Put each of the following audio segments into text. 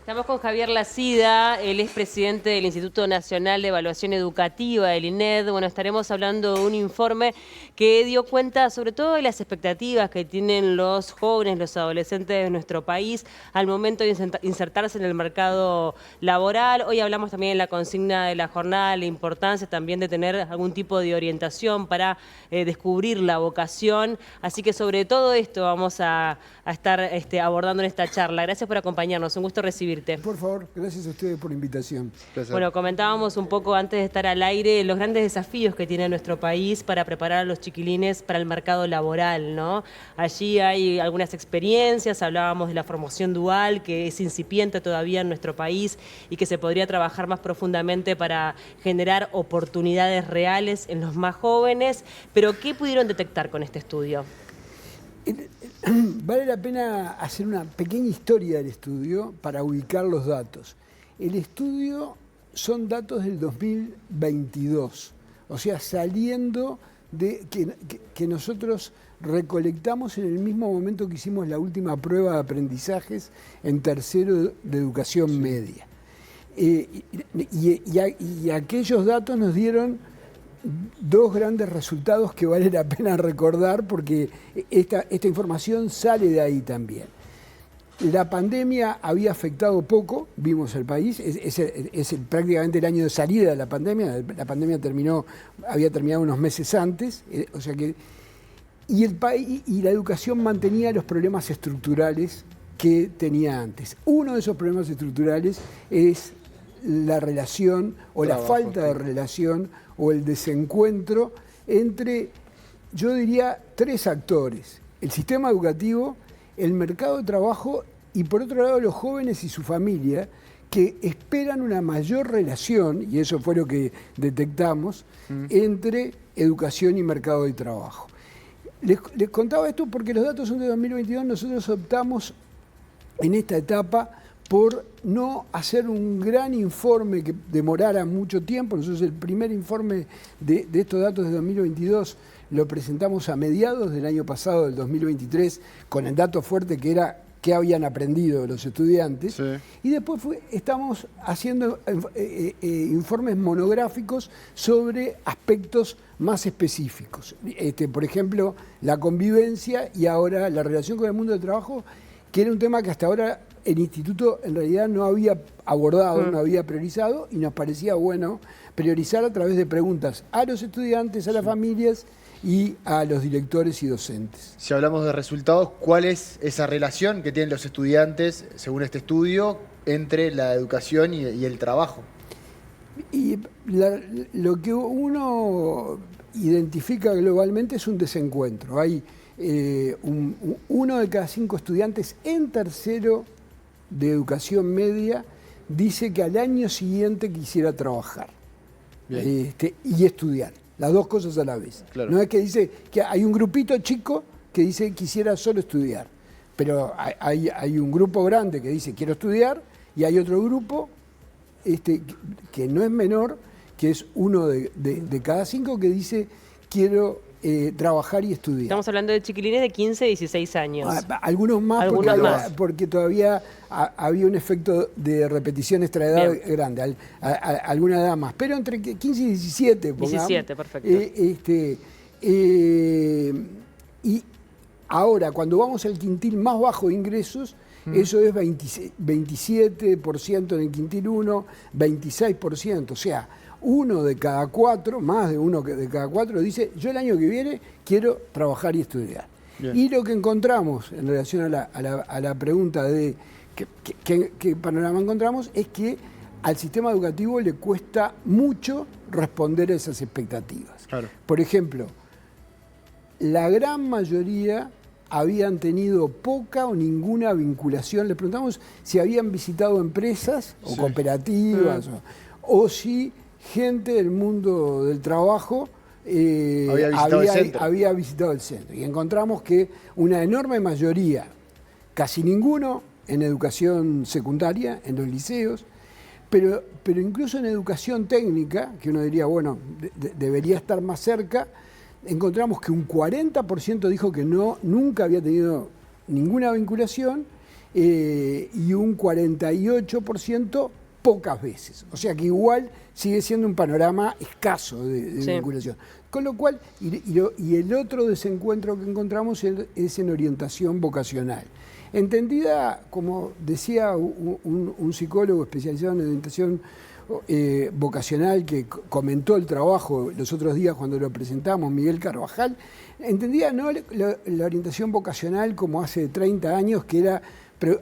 Estamos con Javier Lacida, él es presidente del Instituto Nacional de Evaluación Educativa, el INED. Bueno, estaremos hablando de un informe que dio cuenta sobre todo de las expectativas que tienen los jóvenes, los adolescentes de nuestro país al momento de insertarse en el mercado laboral. Hoy hablamos también en la consigna de la jornada, la importancia también de tener algún tipo de orientación para descubrir la vocación. Así que sobre todo esto vamos a estar abordando en esta charla. Gracias por acompañarnos, un gusto recibirte. Por favor, gracias a ustedes por la invitación. Gracias. Bueno, comentábamos un poco antes de estar al aire los grandes desafíos que tiene nuestro país para preparar a los chiquilines para el mercado laboral, ¿no? Allí hay algunas experiencias, hablábamos de la formación dual, que es incipiente todavía en nuestro país y que se podría trabajar más profundamente para generar oportunidades reales en los más jóvenes. Pero, ¿qué pudieron detectar con este estudio? Vale la pena hacer una pequeña historia del estudio para ubicar los datos. El estudio son datos del 2022, o sea, saliendo de que nosotros recolectamos en el mismo momento que hicimos la última prueba de aprendizajes en tercero de educación media. Y aquellos datos nos dieron dos grandes resultados que vale la pena recordar porque esta información sale de ahí también. La pandemia había afectado poco, vimos el país, es prácticamente el año de salida de la pandemia había terminado unos meses antes, o sea que, y el país y la educación mantenía los problemas estructurales que tenía antes. Uno de esos problemas estructurales es la relación o la falta de relación o el desencuentro entre, yo diría, tres actores: el sistema educativo, el mercado de trabajo y por otro lado los jóvenes y su familia, que esperan una mayor relación, y eso fue lo que detectamos, entre educación y mercado de trabajo. Les contaba esto porque los datos son de 2022, nosotros optamos en esta etapa por no hacer un gran informe que demorara mucho tiempo. Nosotros el primer informe de estos datos de 2022 lo presentamos a mediados del año pasado, del 2023, con el dato fuerte que era qué habían aprendido los estudiantes. Sí. Y después estamos haciendo informes monográficos sobre aspectos más específicos. Por ejemplo, la convivencia y ahora la relación con el mundo del trabajo, que era un tema que hasta ahora el instituto en realidad no había abordado, no había priorizado, y nos parecía bueno priorizar a través de preguntas a los estudiantes, a las familias y a los directores y docentes. Si hablamos de resultados, ¿cuál es esa relación que tienen los estudiantes, según este estudio, entre la educación y el trabajo? Y lo que uno identifica globalmente es un desencuentro. Hay uno de cada 5 estudiantes en tercero de educación media dice que al año siguiente quisiera trabajar y estudiar, las dos cosas a la vez. Claro. No es que dice que hay un grupito chico que dice quisiera solo estudiar, pero hay un grupo grande que dice quiero estudiar y hay otro grupo que no es menor, que es uno de cada 5 que dice quiero trabajar y estudiar. Estamos hablando de chiquilines de 15, 16 años. Algunos más, porque todavía había un efecto de repetición extraedad grande, alguna edad más. Pero entre 15 y 17, pongamos. 17, perfecto. Y ahora, cuando vamos al quintil más bajo de ingresos, eso es 27% en el quintil 1, 26%, o sea, uno de cada 4, más de uno de cada 4, dice, yo el año que viene quiero trabajar y estudiar. Bien. Y lo que encontramos en relación a la pregunta de qué panorama encontramos es que al sistema educativo le cuesta mucho responder a esas expectativas. Claro. Por ejemplo, la gran mayoría habían tenido poca o ninguna vinculación. Les preguntamos si habían visitado empresas o cooperativas o si gente del mundo del trabajo había visitado el centro. Y encontramos que una enorme mayoría, casi ninguno en educación secundaria, en los liceos, pero incluso en educación técnica, que uno diría, bueno, debería estar más cerca, encontramos que un 40% dijo que nunca había tenido ninguna vinculación, y un 48% pocas veces. O sea que igual sigue siendo un panorama escaso de Sí. vinculación. Con lo cual, y el otro desencuentro que encontramos es en orientación vocacional. Entendida, como decía un psicólogo especializado en orientación vocacional que comentó el trabajo los otros días cuando lo presentamos, Miguel Carvajal, entendía no la orientación vocacional como hace 30 años, que era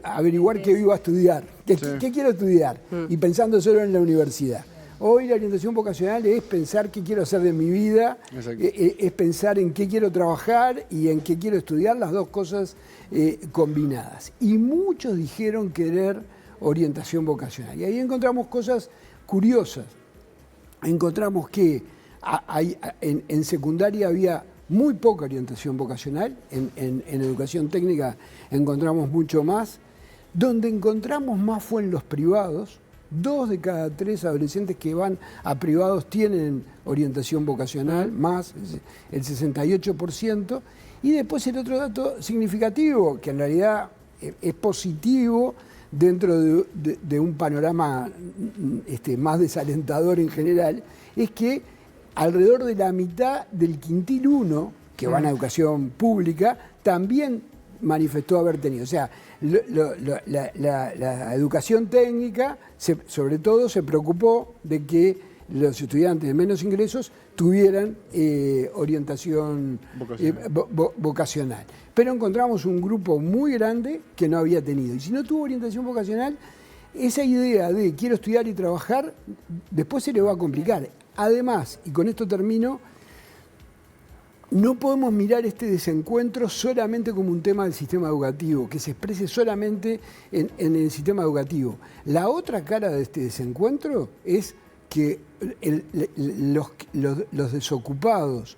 averiguar qué iba a estudiar, qué quiero estudiar, y pensando solo en la universidad. Hoy la orientación vocacional es pensar qué quiero hacer de mi vida, es pensar en qué quiero trabajar y en qué quiero estudiar, las dos cosas combinadas. Y muchos dijeron querer orientación vocacional. Y ahí encontramos cosas curiosas. Encontramos que en secundaria había muy poca orientación vocacional, en educación técnica encontramos mucho más. Donde encontramos más fue en los privados. 2 de cada 3 adolescentes que van a privados tienen orientación vocacional, más el 68%. Y después el otro dato significativo, que en realidad es positivo dentro de un panorama más desalentador en general, es que alrededor de la mitad del quintil 1, que van a educación pública, también manifestó haber tenido. O sea, la educación técnica, sobre todo, se preocupó de que los estudiantes de menos ingresos tuvieran orientación vocacional. Pero encontramos un grupo muy grande que no había tenido. Y si no tuvo orientación vocacional, esa idea de quiero estudiar y trabajar, después se le va a complicar. Además, y con esto termino, no podemos mirar este desencuentro solamente como un tema del sistema educativo, que se exprese solamente en el sistema educativo. La otra cara de este desencuentro es que los desocupados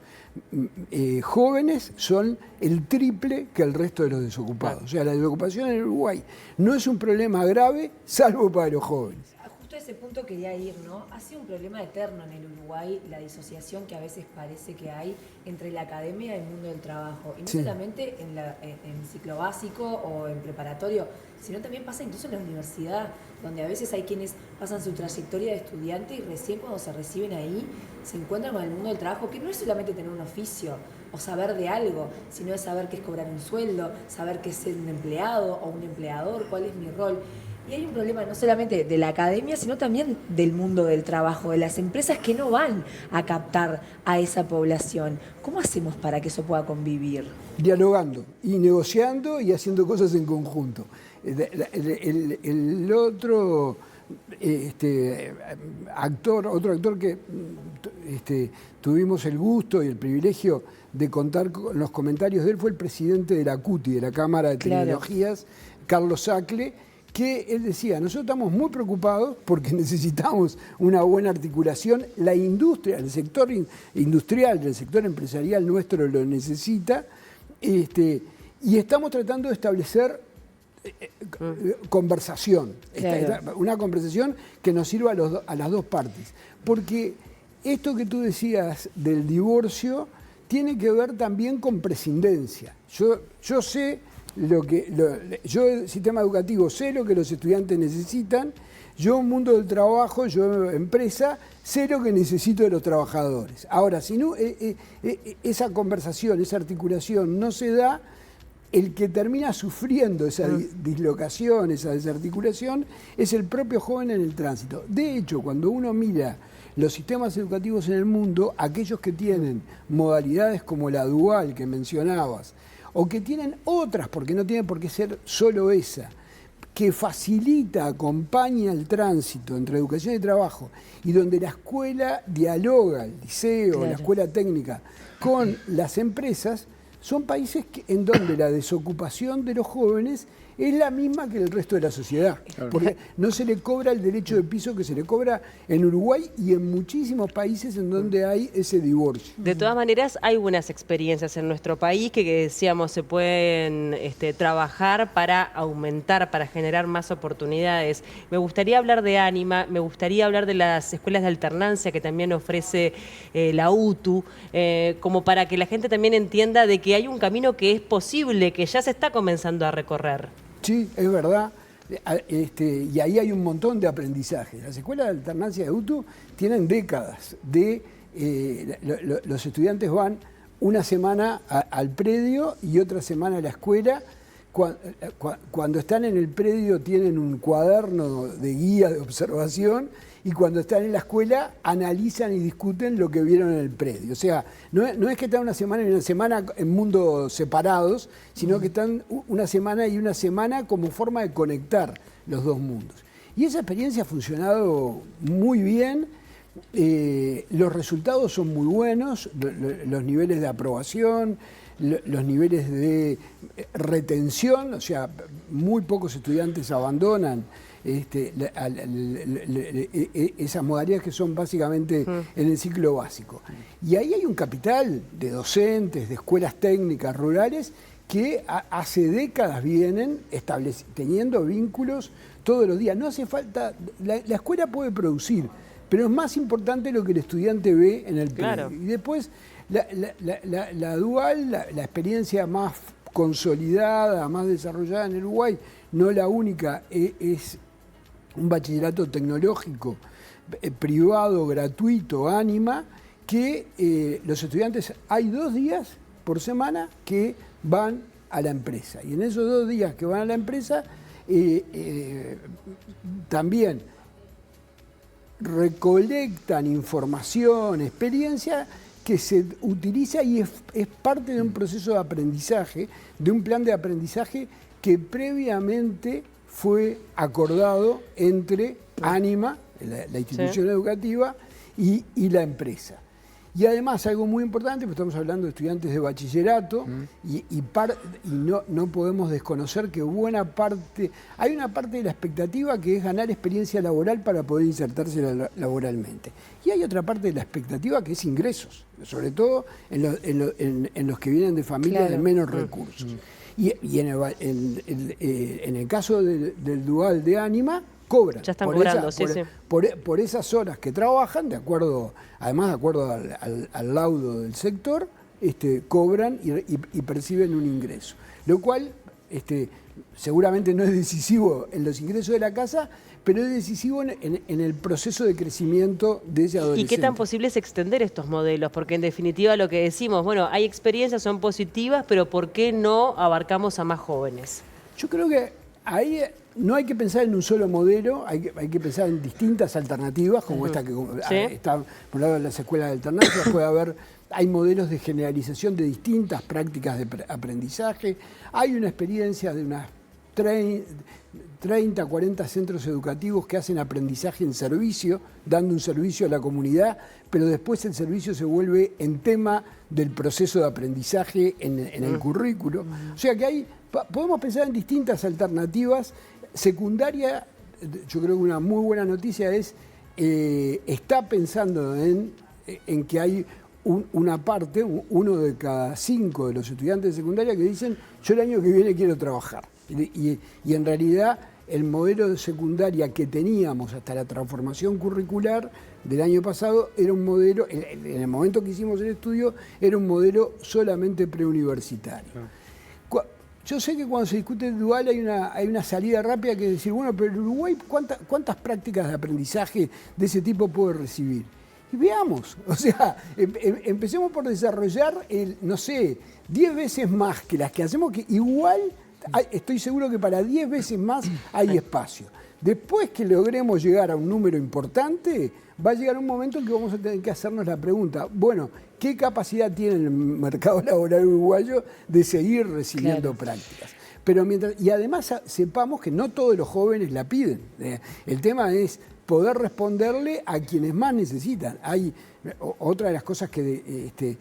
jóvenes son el triple que el resto de los desocupados. O sea, la desocupación en Uruguay no es un problema grave, salvo para los jóvenes. Justo a ese punto quería ir, ¿no? Ha sido un problema eterno en el Uruguay la disociación que a veces parece que hay entre la academia y el mundo del trabajo. Y no solamente en ciclo básico o en preparatorio, sino también pasa incluso en la universidad, donde a veces hay quienes pasan su trayectoria de estudiante y recién cuando se reciben ahí se encuentran con el mundo del trabajo, que no es solamente tener un oficio o saber de algo, sino es saber qué es cobrar un sueldo, saber qué es ser un empleado o un empleador, cuál es mi rol. Y hay un problema no solamente de la academia, sino también del mundo del trabajo, de las empresas que no van a captar a esa población. ¿Cómo hacemos para que eso pueda convivir? Dialogando y negociando y haciendo cosas en conjunto. El otro otro actor que tuvimos el gusto y el privilegio de contar con los comentarios de él fue el presidente de la CUTI, de la Cámara de Tecnologías, Carlos Sacle, que él decía, nosotros estamos muy preocupados porque necesitamos una buena articulación, la industria, el sector industrial, el sector empresarial nuestro lo necesita, y estamos tratando de establecer conversación, una conversación que nos sirva a las dos partes, porque esto que tú decías del divorcio tiene que ver también con prescindencia. Yo sé yo el sistema educativo sé lo que los estudiantes necesitan, yo mundo del trabajo, yo empresa, sé lo que necesito de los trabajadores. Ahora, si no, esa conversación, esa articulación no se da, el que termina sufriendo esa dislocación, esa desarticulación, es el propio joven en el tránsito. De hecho, cuando uno mira los sistemas educativos en el mundo, aquellos que tienen modalidades como la dual que mencionabas, o que tienen otras, porque no tienen por qué ser solo esa, que facilita, acompaña el tránsito entre educación y trabajo, y donde la escuela dialoga, el liceo, la escuela técnica, con las empresas, son países en donde la desocupación de los jóvenes es la misma que el resto de la sociedad. Claro. Porque no se le cobra el derecho de piso que se le cobra en Uruguay y en muchísimos países en donde hay ese divorcio. De todas maneras, hay buenas experiencias en nuestro país que decíamos se pueden trabajar para aumentar, para generar más oportunidades. Me gustaría hablar de Ánima, me gustaría hablar de las escuelas de alternancia que también ofrece la UTU, como para que la gente también entienda de que hay un camino que es posible, que ya se está comenzando a recorrer. Sí, es verdad. Y ahí hay un montón de aprendizajes. Las escuelas de alternancia de UTU tienen décadas de... los estudiantes van una semana al predio y otra semana a la escuela. Cuando están en el predio tienen un cuaderno de guía de observación y cuando están en la escuela analizan y discuten lo que vieron en el predio. O sea, no es que están una semana y una semana en mundos separados, sino que están una semana y una semana como forma de conectar los dos mundos. Y esa experiencia ha funcionado muy bien. Los resultados son muy buenos, los niveles de aprobación, los niveles de retención, o sea, muy pocos estudiantes abandonan esas modalidades que son básicamente en el ciclo básico. Y ahí hay un capital de docentes, de escuelas técnicas rurales que hace décadas vienen teniendo vínculos todos los días. No hace falta, la escuela puede producir, pero es más importante lo que el estudiante ve en el predio. Claro. Y después la dual, la experiencia más consolidada, más desarrollada en el Uruguay, no la única, es un bachillerato tecnológico privado, gratuito, Ánima, que los estudiantes, hay 2 días por semana que van a la empresa. Y en esos 2 días que van a la empresa, también recolectan información, experiencia que se utiliza y es parte de un proceso de aprendizaje, de un plan de aprendizaje que previamente fue acordado entre Ánima, la institución educativa, y la empresa. Y además, algo muy importante, porque estamos hablando de estudiantes de bachillerato, y no podemos desconocer que hay una parte de la expectativa que es ganar experiencia laboral para poder insertarse laboralmente. Y hay otra parte de la expectativa que es ingresos, sobre todo en los que vienen de familias de menos recursos. Y en el caso del dual de Ánima, cobran. Ya están cobrando, sí. Por esas horas que trabajan, además de acuerdo al laudo del sector, cobran y perciben un ingreso. Lo cual seguramente no es decisivo en los ingresos de la casa, pero es decisivo en el proceso de crecimiento de ese adolescente. ¿Y qué tan posible es extender estos modelos? Porque en definitiva lo que decimos, bueno, hay experiencias, son positivas, pero ¿por qué no abarcamos a más jóvenes? Yo creo que ahí no hay que pensar en un solo modelo, hay que pensar en distintas alternativas, como esta que está por un lado en las escuelas de alternancia, hay modelos de generalización de distintas prácticas de aprendizaje, hay una experiencia de unas 30, 40 centros educativos que hacen aprendizaje en servicio, dando un servicio a la comunidad, pero después el servicio se vuelve en tema del proceso de aprendizaje en el currículo. O sea que podemos pensar en distintas alternativas. Secundaria, yo creo que una muy buena noticia es, está pensando en que hay una parte, 1 de cada 5 de los estudiantes de secundaria que dicen, yo el año que viene quiero trabajar. Y en realidad el modelo de secundaria que teníamos hasta la transformación curricular del año pasado era un modelo, en el momento que hicimos el estudio, era un modelo solamente preuniversitario. Yo sé que cuando se discute el dual hay una salida rápida que es decir, bueno, pero el Uruguay, ¿cuántas prácticas de aprendizaje de ese tipo puede recibir? Y veamos, o sea, empecemos por desarrollar, 10 veces más que las que hacemos, que igual estoy seguro que para 10 veces más hay espacio. Después que logremos llegar a un número importante, va a llegar un momento en que vamos a tener que hacernos la pregunta, bueno, ¿qué capacidad tiene el mercado laboral uruguayo de seguir recibiendo prácticas? Pero y además sepamos que no todos los jóvenes la piden. El tema es poder responderle a quienes más necesitan. Hay otra de las cosas que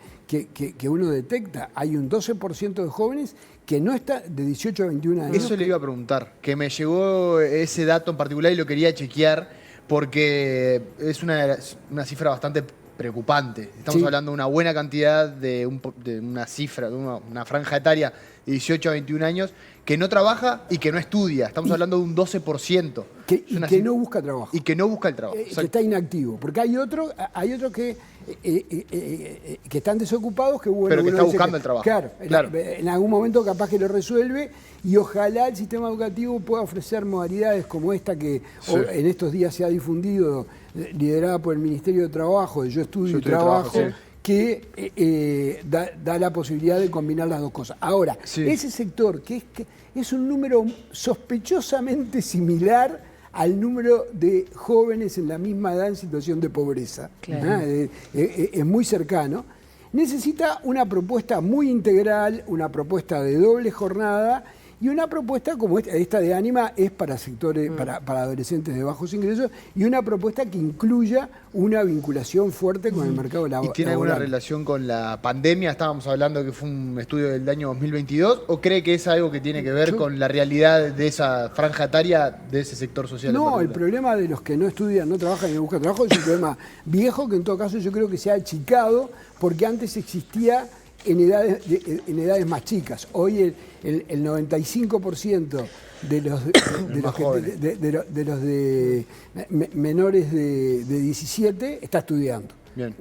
uno detecta, hay un 12% de jóvenes que no está de 18 a 21 años. Eso le iba a preguntar, que me llegó ese dato en particular y lo quería chequear porque es una cifra bastante preocupante. Estamos hablando de una buena cantidad, de una cifra, de una franja etaria de 18 a 21 años que no trabaja y que no estudia. Estamos hablando de un 12%. Que no busca trabajo. Y que no busca el trabajo. Que está inactivo. Porque hay otros que están desocupados que, bueno, pero que está dice buscando el trabajo. Claro. En algún momento capaz que lo resuelve y ojalá el sistema educativo pueda ofrecer modalidades como esta que en estos días se ha difundido, liderada por el Ministerio de Trabajo, de Yo Estudio y Trabajo, que da la posibilidad de combinar las dos cosas. Ahora, ese sector que es un número sospechosamente similar al número de jóvenes en la misma edad en situación de pobreza. Claro. Es muy cercano. Necesita una propuesta muy integral, una propuesta de doble jornada y una propuesta como esta de Ánima es para sectores, para adolescentes de bajos ingresos, y una propuesta que incluya una vinculación fuerte con el mercado laboral. ¿Y tiene alguna relación con la pandemia? Estábamos hablando que fue un estudio del año 2022, ¿o cree que es algo que tiene que ver con la realidad de esa franja etaria de ese sector social? No, el problema de los que no estudian, no trabajan y no buscan trabajo es un problema viejo que en todo caso yo creo que se ha achicado porque antes existía en edades más chicas. Hoy el 95% de los menores de 17 está estudiando. Bien.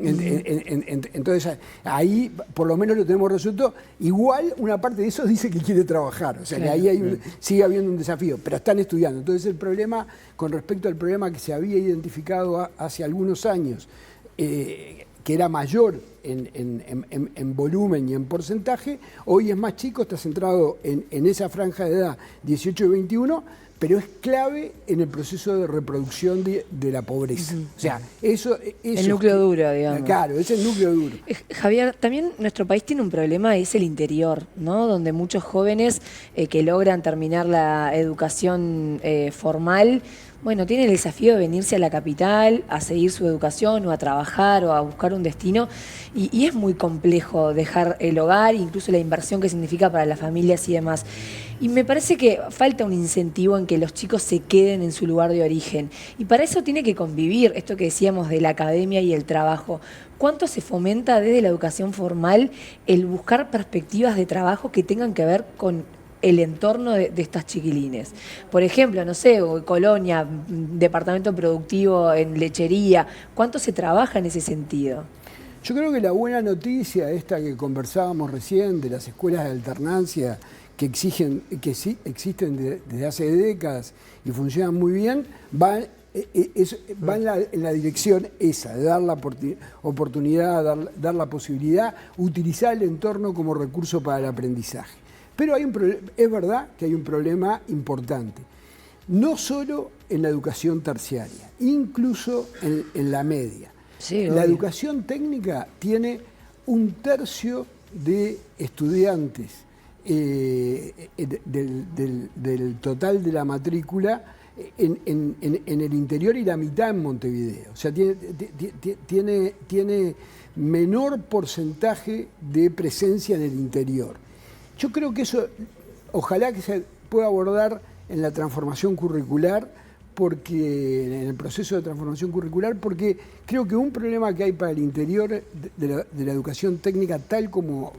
Entonces ahí por lo menos lo tenemos resuelto. Igual una parte de eso dice que quiere trabajar, o sea que ahí sigue habiendo un desafío, pero están estudiando. Entonces el problema, con respecto al problema que se había identificado hace algunos años, que era mayor en volumen y en porcentaje, hoy es más chico, está centrado en esa franja de edad 18 y 21, pero es clave en el proceso de reproducción de la pobreza. O sea, eso el núcleo duro, digamos. Claro, es el núcleo duro. Javier, también nuestro país tiene un problema, es el interior, ¿no? Donde muchos jóvenes que logran terminar la educación formal, bueno, tienen el desafío de venirse a la capital, a seguir su educación o a trabajar o a buscar un destino. Y es muy complejo dejar el hogar, incluso la inversión que significa para las familias y demás. Y me parece que falta un incentivo en que los chicos se queden en su lugar de origen. Y para eso tiene que convivir esto que decíamos de la academia y el trabajo. ¿Cuánto se fomenta desde la educación formal el buscar perspectivas de trabajo que tengan que ver con el entorno de estas chiquilines? Por ejemplo, no sé, Colonia, departamento productivo en lechería, ¿cuánto se trabaja en ese sentido? Yo creo que la buena noticia, esta que conversábamos recién, de las escuelas de alternancia que existen desde hace décadas y funcionan muy bien, va en la dirección esa, de dar la oportunidad, dar la posibilidad, utilizar el entorno como recurso para el aprendizaje. Pero es verdad que hay un problema importante, no solo en la educación terciaria, incluso en la media. Sí, la educación técnica tiene 1/3 de estudiantes del total de la matrícula en el interior y la mitad en Montevideo. O sea, tiene menor porcentaje de presencia en el interior. Yo creo que eso, ojalá que se pueda abordar en la transformación curricular, porque en el proceso de transformación curricular, porque creo que un problema que hay para el interior de la educación técnica, tal como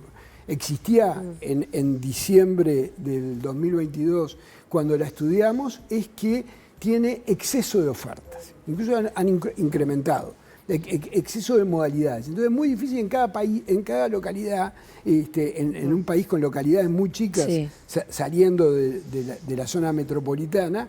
existía en diciembre del 2022, cuando la estudiamos, es que tiene exceso de ofertas. Incluso han incrementado. Exceso de modalidades. Entonces es muy difícil en cada país, en cada localidad, en un país con localidades muy chicas, saliendo de la zona metropolitana,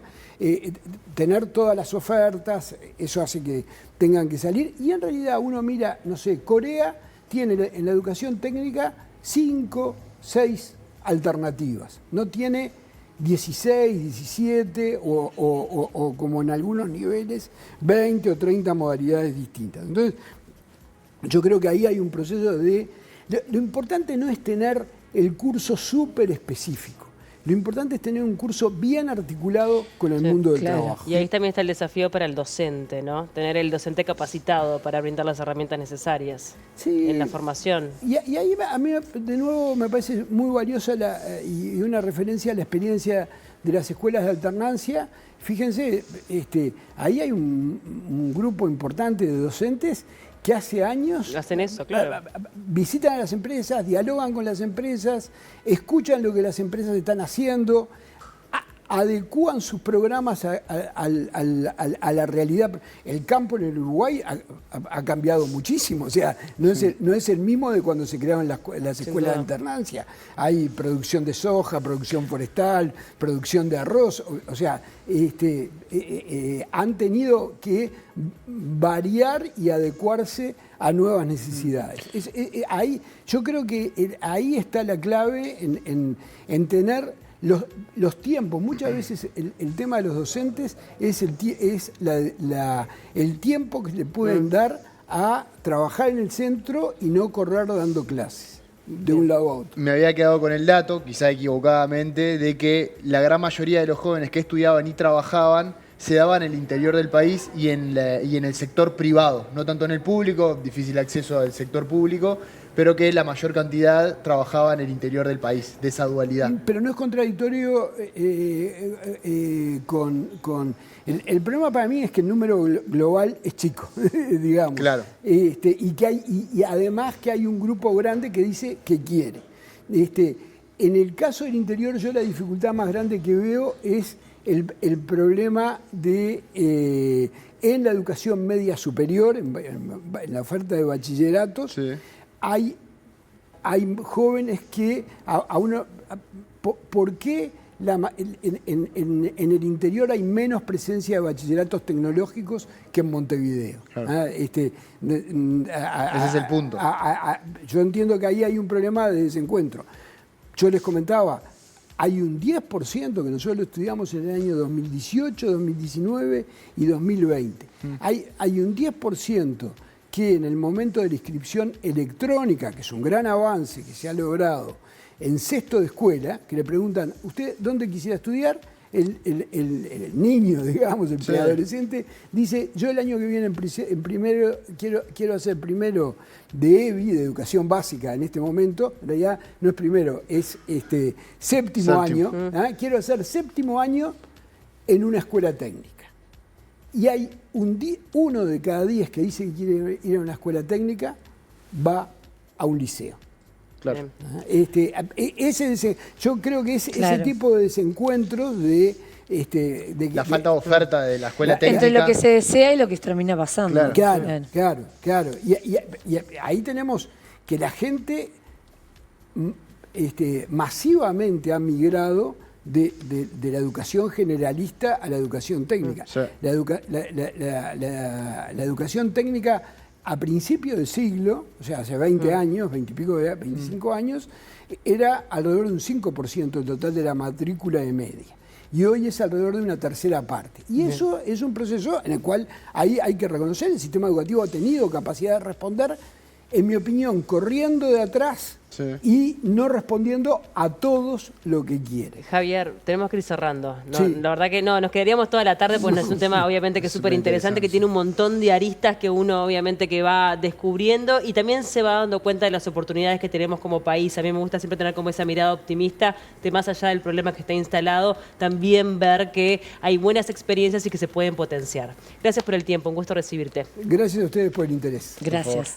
tener todas las ofertas. Eso hace que tengan que salir. Y en realidad uno mira, no sé, Corea tiene en la educación técnica 5, 6 alternativas. No tiene 16, 17 o como en algunos niveles 20 o 30 modalidades distintas. Entonces, yo creo que ahí hay un proceso de... Lo importante no es tener el curso súper específico. Lo importante es tener un curso bien articulado con el mundo del trabajo. Y ahí también está el desafío para el docente, ¿no? Tener el docente capacitado para brindar las herramientas necesarias en la formación. Y ahí a mí de nuevo me parece muy valiosa y una referencia a la experiencia de las escuelas de alternancia. fíjense, ahí hay un grupo importante de docentes que hace años Hacen eso, claro. visitan a las empresas, dialogan con las empresas, escuchan lo que las empresas están haciendo, adecúan sus programas a la realidad. El campo en el Uruguay ha cambiado muchísimo, o sea, no es el mismo de cuando se creaban las escuelas de alternancia. Hay producción de soja, producción forestal, producción de arroz, o sea, han tenido que variar y adecuarse a nuevas necesidades. Ahí, yo creo que ahí está la clave en tener los tiempos. Muchas veces el tema de los docentes es el tiempo que le pueden dar a trabajar en el centro y no correr dando clases de un lado a otro. Me había quedado con el dato, quizá equivocadamente, de que la gran mayoría de los jóvenes que estudiaban y trabajaban se daban en el interior del país y en el sector privado, no tanto en el público, difícil acceso al sector público, pero que la mayor cantidad trabajaba en el interior del país, de esa dualidad. Pero no es contradictorio con... El problema para mí es que el número global es chico, digamos. Claro. Y además que hay un grupo grande que dice que quiere. En el caso del interior, yo la dificultad más grande que veo es el problema en la educación media superior, en la oferta de bachilleratos. Sí. Hay jóvenes que ¿por qué en el interior hay menos presencia de bachilleratos tecnológicos que en Montevideo? Claro. Ese es el punto. Yo entiendo que ahí hay un problema de desencuentro. Yo les comentaba, hay un 10% que nosotros lo estudiamos en el año 2018, 2019 y 2020. Hay un 10% que en el momento de la inscripción electrónica, que es un gran avance que se ha logrado en sexto de escuela, que le preguntan, ¿usted dónde quisiera estudiar? El niño, digamos, el preadolescente, dice, yo el año que viene en primero quiero hacer primero de EBI, de educación básica en este momento, en realidad no es primero, es séptimo año, quiero hacer séptimo año en una escuela técnica. Y hay uno de cada 10 que dice que quiere ir a una escuela técnica, va a un liceo. Claro. Yo creo que ese tipo de desencuentros de la falta de oferta de la escuela técnica. Entre lo que se desea y lo que termina pasando. Claro. Y ahí tenemos que la gente masivamente ha migrado de la educación generalista a la educación técnica. Sí. La educación técnica a principios del siglo, o sea, hace 20 años, 20 y pico, 25 años, era alrededor de un 5% del total de la matrícula de media. Y hoy es alrededor de una tercera parte. Y eso es un proceso en el cual ahí hay que reconocer, el sistema educativo ha tenido capacidad de responder, en mi opinión, corriendo de atrás y no respondiendo a todos lo que quiere. Javier, tenemos que ir cerrando. La verdad que nos quedaríamos toda la tarde, porque es un tema obviamente que es súper interesante, que tiene un montón de aristas que uno obviamente que va descubriendo y también se va dando cuenta de las oportunidades que tenemos como país. A mí me gusta siempre tener como esa mirada optimista de más allá del problema que está instalado, también ver que hay buenas experiencias y que se pueden potenciar. Gracias por el tiempo, un gusto recibirte. Gracias a ustedes por el interés. Gracias.